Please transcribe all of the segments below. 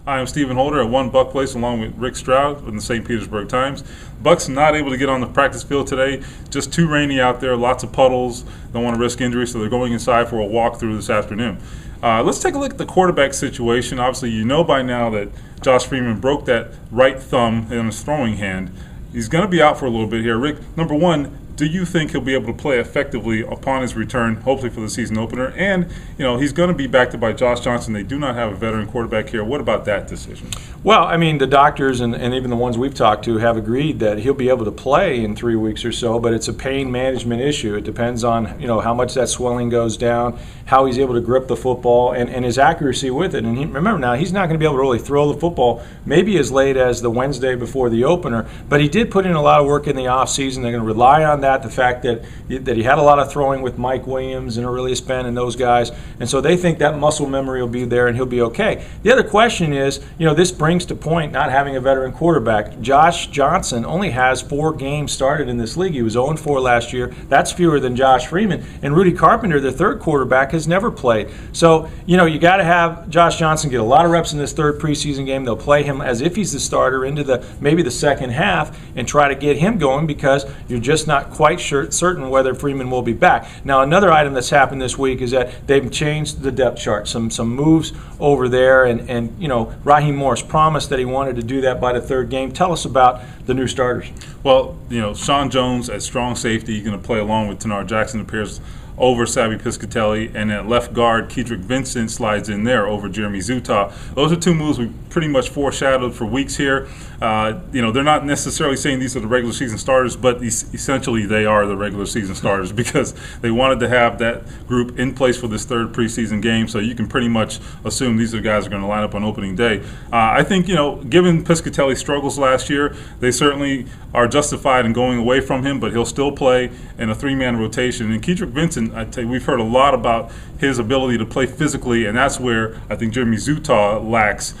I am Stephen Holder at One Buck Place along with Rick Stroud in the St. Petersburg Times. Bucks not able to get on the practice field today. Just too rainy out there, lots of puddles. Don't want to risk injury, so they're going inside for a walkthrough this afternoon. Let's take a look at the quarterback situation. Obviously, you know by now that Josh Freeman broke that right thumb in his throwing hand. He's going to be out for a little bit here. Rick, number one, do you think he'll be able to play effectively upon his return, hopefully for the season opener? And, he's going to be backed up by Josh Johnson. They do not have a veteran quarterback here. What about that decision? Well, I mean, the doctors and even the ones we've talked to have agreed that he'll be able to play in 3 weeks or so, but it's a pain management issue. It depends on, how much that swelling goes down, how he's able to grip the football, and his accuracy with it. And remember now, he's not going to be able to really throw the football maybe as late as the Wednesday before the opener, but he did put in a lot of work in the offseason. They're going to rely on that, the fact that he had a lot of throwing with Mike Williams and Aurelius Penn and those guys, and so they think that muscle memory will be there and he'll be okay. The other question is, this brings to point not having a veteran quarterback. Josh Johnson only has 4 games started in this league. He was 0-4 last year. That's fewer than Josh Freeman. And Rudy Carpenter, their third quarterback, has never played. So, you got to have Josh Johnson get a lot of reps in this third preseason game. They'll play him as if he's the starter into maybe the second half and try to get him going because you're just not quite certain whether Freeman will be back. Now, another item that's happened this week is that they've changed the depth chart. Some moves over there, and Raheem Morris promised that he wanted to do that by the third game. Tell us about the new starters. Well, Sean Jones at strong safety, going to play along with Tenar Jackson, appears over Savvy Piscatelli, and at left guard, Kedrick Vincent slides in there over Jeremy Zutaw. Those are 2 moves we pretty much foreshadowed for weeks here. They're not necessarily saying these are the regular season starters, but essentially they are the regular season starters because they wanted to have that group in place for this third preseason game, so you can pretty much assume these are the guys who are going to line up on opening day. I think, given Piscatelli's struggles last year, they certainly are justified in going away from him, but he'll still play in a 3-man rotation. And Kedrick Vincent, I tell you, we've heard a lot about his ability to play physically, and that's where I think Jeremy Zutaw lacks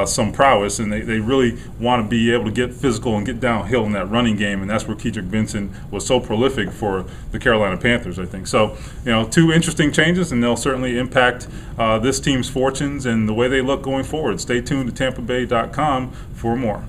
some prowess, and they really want to be able to get physical and get downhill in that running game, and that's where Kedrick Vincent was so prolific for the Carolina Panthers, I think. So, 2 interesting changes, and they'll certainly impact this team's fortunes and the way they look going forward. Stay tuned to TampaBay.com for more.